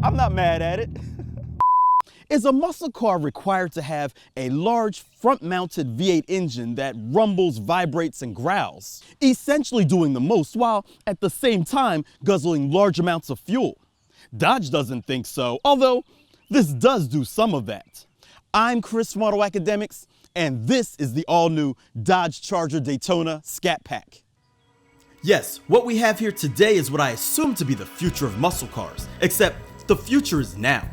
I'm not mad at it. Is a muscle car required to have a large front-mounted V8 engine that rumbles, vibrates, and growls, essentially doing the most while at the same time guzzling large amounts of fuel? Dodge doesn't think so, although this does do some of that. I'm Chris from AutoAcademics, and this is the all-new Dodge Charger Daytona Scat Pack. Yes, what we have here today is what I assume to be the future of muscle cars, except the future is now.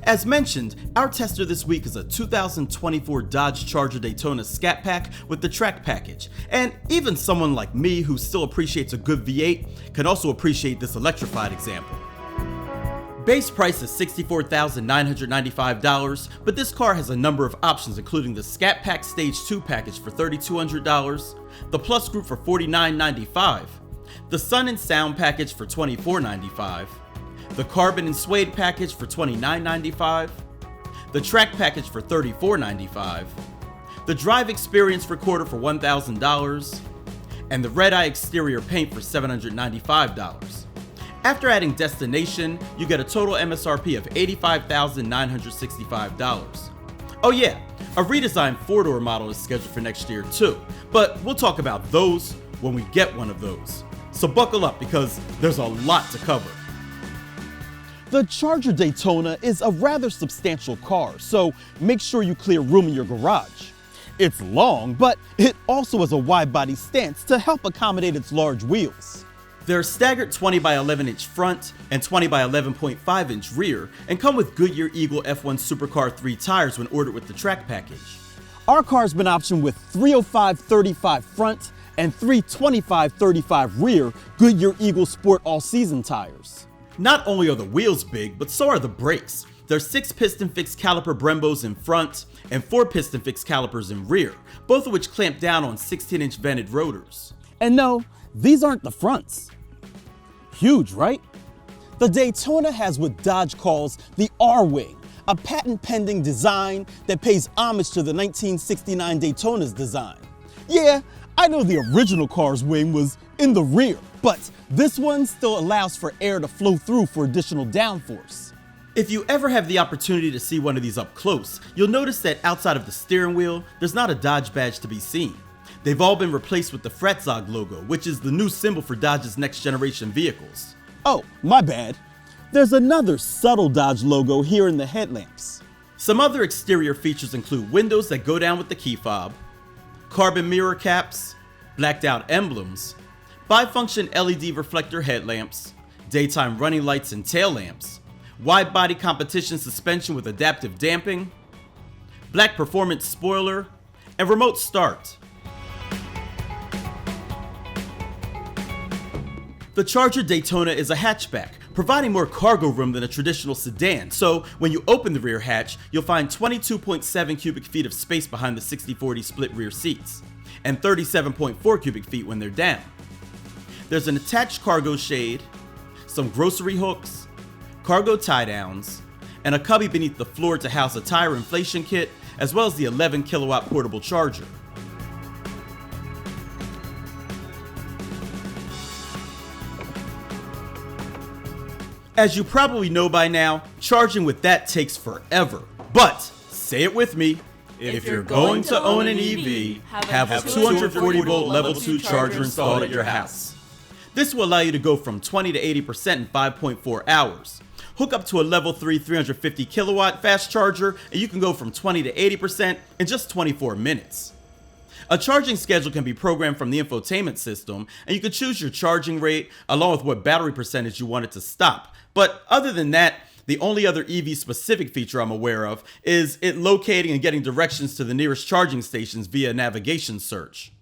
As mentioned, our tester this week is a 2024 Dodge Charger Daytona Scat Pack with the track package, and even someone like me who still appreciates a good V8 can also appreciate this electrified example. Base price is $64,995, but this car has a number of options including the Scat Pack Stage 2 package for $3,200, the Plus Group for $49.95, the Sun and Sound package for $24.95, the Carbon and Suede package for $29.95, the Track package for $34.95, the Drive Experience Recorder for $1,000, and the Red Eye exterior paint for $795. After adding destination, you get a total M.S.R.P of $85,965. Oh yeah, a redesigned 4-door model is scheduled for next year too, but we'll talk about those when we get one of those. So buckle up because there's a lot to cover. The Charger Daytona is a rather substantial car, so make sure you clear room in your garage. It's long, but it also has a wide body stance to help accommodate its large wheels. They're staggered 20 by 11 inch front and 20 by 11.5 inch rear and come with Goodyear Eagle F1 Supercar 3 tires when ordered with the track package. Our car's been optioned with 305/35 front and 325/35 rear Goodyear Eagle Sport all-season tires. Not only are the wheels big, but so are the brakes. There's 6 piston fixed caliper Brembos in front and 4 piston fixed calipers in rear, both of which clamp down on 16-inch vented rotors. And no, these aren't the fronts. Huge, right? The Daytona has what Dodge calls the R-Wing, a patent-pending design that pays homage to the 1969 Daytona's design. Yeah, I know the original car's wing was in the rear, but this one still allows for air to flow through for additional downforce. If you ever have the opportunity to see one of these up close, you'll notice that outside of the steering wheel, there's not a Dodge badge to be seen. They've all been replaced with the Fretzog logo, which is the new symbol for Dodge's next generation vehicles. Oh, my bad. There's another subtle Dodge logo here in the headlamps. Some other exterior features include windows that go down with the key fob, carbon mirror caps, blacked out emblems, bifunction LED reflector headlamps, daytime running lights and tail lamps, wide body competition suspension with adaptive damping, black performance spoiler, and remote start. The Charger Daytona is a hatchback, providing more cargo room than a traditional sedan, so when you open the rear hatch, you'll find 22.7 cubic feet of space behind the 60/40 split rear seats, and 37.4 cubic feet when they're down. There's an attached cargo shade, some grocery hooks, cargo tie-downs, and a cubby beneath the floor to house a tire inflation kit, as well as the 11 kilowatt portable charger. As you probably know by now, charging with that takes forever. But, say it with me, if you're going to own an EV, have a 240 volt level 2 charger installed at your house. This will allow you to go from 20 to 80% in 5.4 hours. Hook up to a level 3 350 kilowatt fast charger and you can go from 20 to 80% in just 24 minutes. A charging schedule can be programmed from the infotainment system, and you can choose your charging rate along with what battery percentage you want it to stop. But other than that, the only other EV specific feature I'm aware of is it locating and getting directions to the nearest charging stations via navigation search.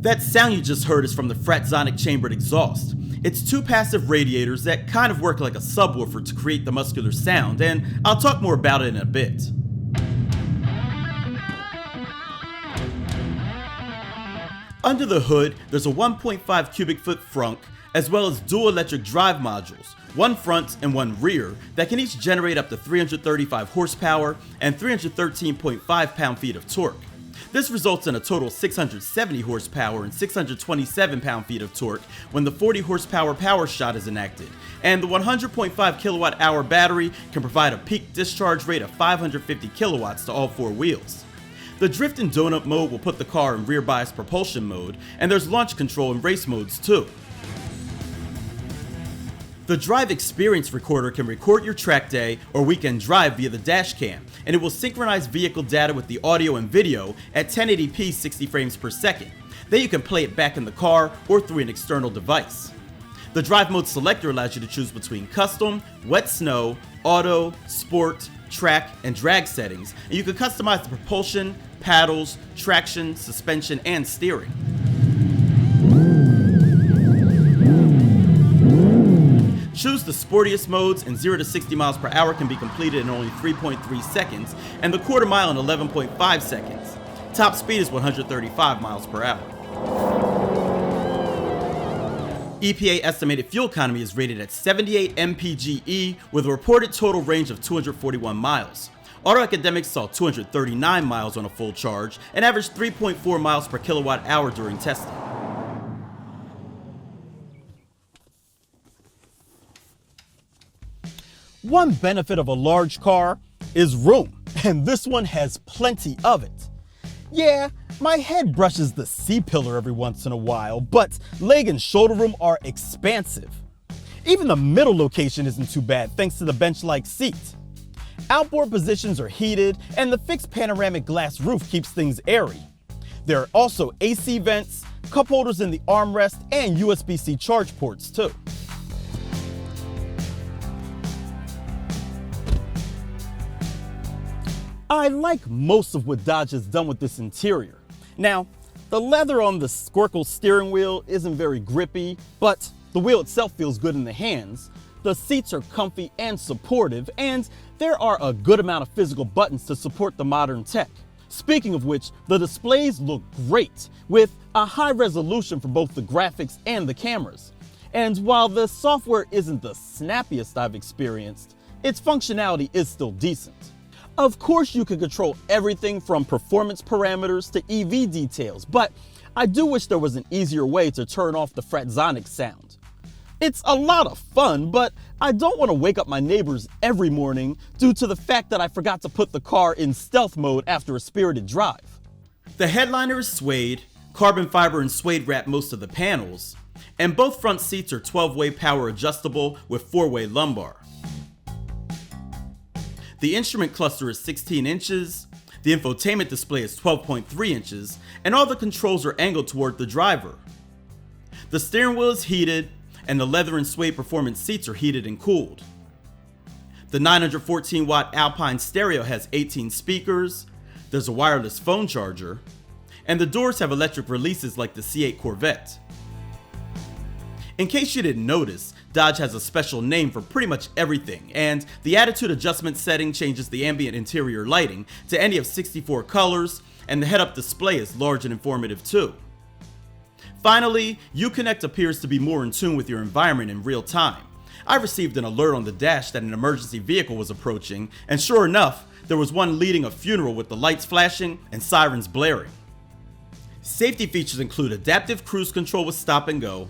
That sound you just heard is from the Fratzonic chambered exhaust. It's 2 passive radiators that kind of work like a subwoofer to create the muscular sound, and I'll talk more about it in a bit. Under the hood, there's a 1.5 cubic foot frunk, as well as dual electric drive modules, one front and one rear, that can each generate up to 335 horsepower and 313.5 pound-feet of torque. This results in a total of 670 horsepower and 627 pound-feet of torque when the 40 horsepower power shot is enacted, and the 100.5 kilowatt-hour battery can provide a peak discharge rate of 550 kilowatts to all four wheels. The drift and donut mode will put the car in rear bias propulsion mode, and there's launch control in race modes too. The Drive Experience Recorder can record your track day or weekend drive via the dash cam, and it will synchronize vehicle data with the audio and video at 1080p 60 frames per second. Then you can play it back in the car or through an external device. The Drive Mode Selector allows you to choose between custom, wet snow, auto, sport, track, and drag settings, and you can customize the propulsion, paddles, traction, suspension, and steering. Choose the sportiest modes, and 0 to 60 miles per hour can be completed in only 3.3 seconds, and the quarter mile in 11.5 seconds. Top speed is 135 miles per hour. EPA estimated fuel economy is rated at 78 mpge with a reported total range of 241 miles. AutoAcademics saw 239 miles on a full charge and averaged 3.4 miles per kilowatt hour during testing. One benefit of a large car is room, and this one has plenty of it. Yeah, my head brushes the C-pillar every once in a while, but leg and shoulder room are expansive. Even the middle location isn't too bad thanks to the bench-like seat. Outboard positions are heated, and the fixed panoramic glass roof keeps things airy. There are also AC vents, cup holders in the armrest, and USB-C charge ports too. I like most of what Dodge has done with this interior. Now, the leather on the Squircle steering wheel isn't very grippy, but the wheel itself feels good in the hands. The seats are comfy and supportive, and there are a good amount of physical buttons to support the modern tech. Speaking of which, the displays look great, with a high resolution for both the graphics and the cameras. And while the software isn't the snappiest I've experienced, its functionality is still decent. Of course, you can control everything from performance parameters to EV details, but I do wish there was an easier way to turn off the Fratzonic sound. It's a lot of fun, but I don't want to wake up my neighbors every morning due to the fact that I forgot to put the car in stealth mode after a spirited drive. The headliner is suede, carbon fiber and suede wrap most of the panels, and both front seats are 12-way power adjustable with 4-way lumbar. The instrument cluster is 16 inches, the infotainment display is 12.3 inches, and all the controls are angled toward the driver. The steering wheel is heated, and the leather and suede performance seats are heated and cooled. The 914-watt Alpine stereo has 18 speakers, there's a wireless phone charger, and the doors have electric releases like the C8 Corvette. In case you didn't notice, Dodge has a special name for pretty much everything, and the attitude adjustment setting changes the ambient interior lighting to any of 64 colors, and the head-up display is large and informative too. Finally, Uconnect appears to be more in tune with your environment in real time. I received an alert on the dash that an emergency vehicle was approaching, and sure enough, there was one leading a funeral with the lights flashing and sirens blaring. Safety features include adaptive cruise control with stop and go,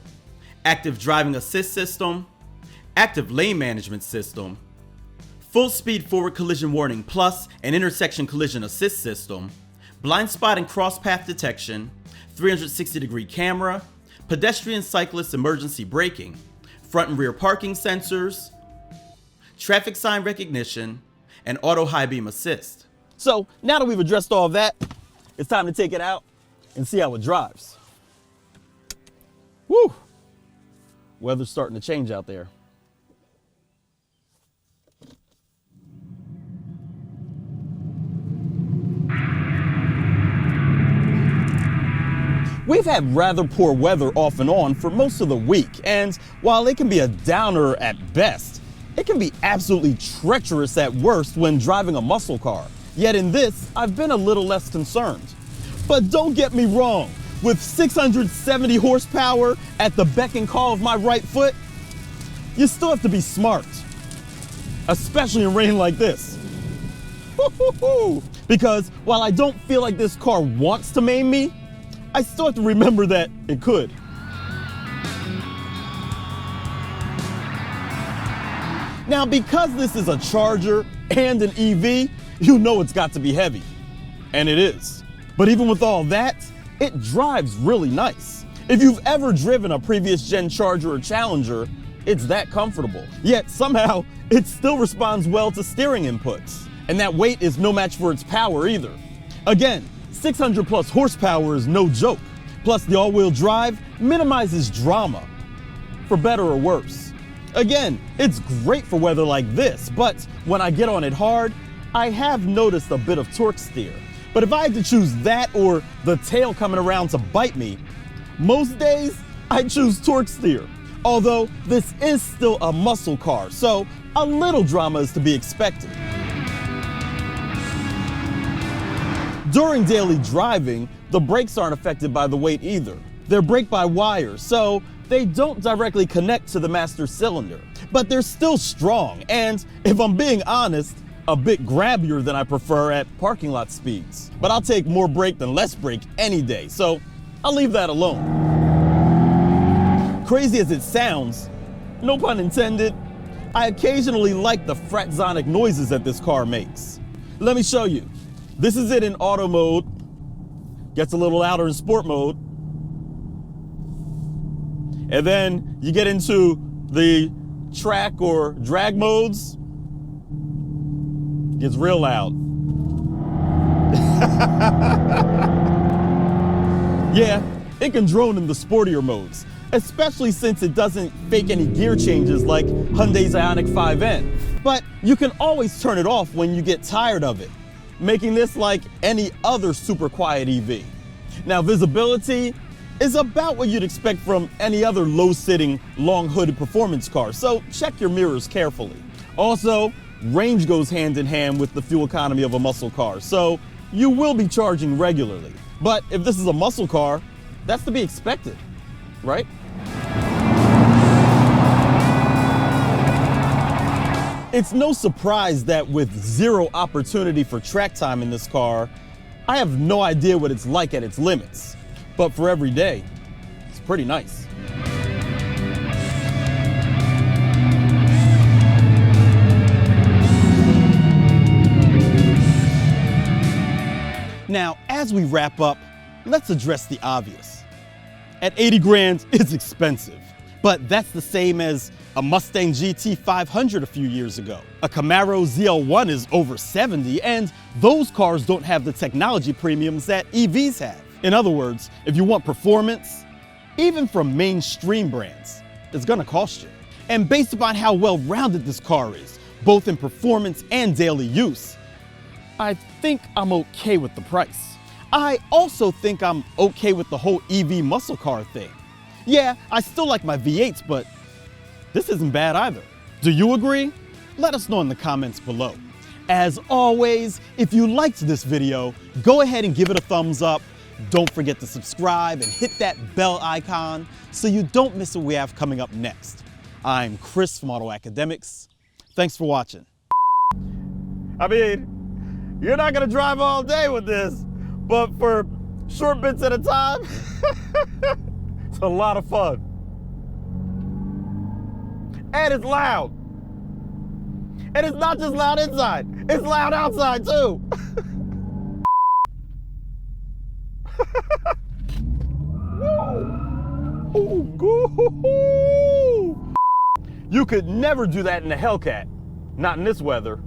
active driving assist system, active lane management system, full speed forward collision warning plus and intersection collision assist system, blind spot and cross path detection, 360-degree camera, pedestrian cyclist emergency braking, front and rear parking sensors, traffic sign recognition, and auto high beam assist. So now that we've addressed all of that, it's time to take it out and see how it drives. Woo! Weather's starting to change out there. We've had rather poor weather off and on for most of the week, and while it can be a downer at best, it can be absolutely treacherous at worst when driving a muscle car. Yet in this, I've been a little less concerned. But don't get me wrong, with 670 horsepower at the beck and call of my right foot, you still have to be smart, especially in rain like this. Because while I don't feel like this car wants to maim me, I still have to remember that it could. Now, because this is a Charger and an EV, you know it's got to be heavy. And it is. But even with all that, it drives really nice. If you've ever driven a previous gen Charger or Challenger, it's that comfortable. Yet somehow, it still responds well to steering inputs. And that weight is no match for its power either. Again, 600 plus horsepower is no joke. Plus the all-wheel drive minimizes drama, for better or worse. Again, it's great for weather like this, but when I get on it hard, I have noticed a bit of torque steer. But if I had to choose that or the tail coming around to bite me, most days I choose torque steer. Although this is still a muscle car, so a little drama is to be expected. During daily driving, the brakes aren't affected by the weight either. They're brake-by-wire, so they don't directly connect to the master cylinder. But they're still strong, and if I'm being honest, a bit grabbier than I prefer at parking lot speeds. But I'll take more brake than less brake any day, so I'll leave that alone. Crazy as it sounds, no pun intended, I occasionally like the fratzonic noises that this car makes. Let me show you. This is it in auto mode, gets a little louder in sport mode, and then you get into the track or drag modes, gets real loud. Yeah, it can drone in the sportier modes, especially since it doesn't fake any gear changes like Hyundai's Ioniq 5N. But you can always turn it off when you get tired of it, making this like any other super quiet EV. Now, visibility is about what you'd expect from any other low-sitting, long-hooded performance car, so check your mirrors carefully. Also, range goes hand in hand with the fuel economy of a muscle car, so you will be charging regularly. But if this is a muscle car, that's to be expected, right? It's no surprise that with zero opportunity for track time in this car, I have no idea what it's like at its limits. But for every day, it's pretty nice. Now, as we wrap up, let's address the obvious. At 80 grand, it's expensive. But that's the same as a Mustang GT 500 a few years ago. A Camaro ZL1 is over 70, and those cars don't have the technology premiums that EVs have. In other words, if you want performance, even from mainstream brands, it's gonna cost you. And based upon how well-rounded this car is, both in performance and daily use, I think I'm okay with the price. I also think I'm okay with the whole EV muscle car thing. Yeah, I still like my V8s, but this isn't bad either. Do you agree? Let us know in the comments below. As always, if you liked this video, go ahead and give it a thumbs up. Don't forget to subscribe and hit that bell icon so you don't miss what we have coming up next. I'm Chris from AutoAcademics. Thanks for watching. I mean, you're not gonna drive all day with this, but for short bits at a time, it's a lot of fun. And it's loud. And it's not just loud inside, it's loud outside too. You could never do that in a Hellcat, not in this weather.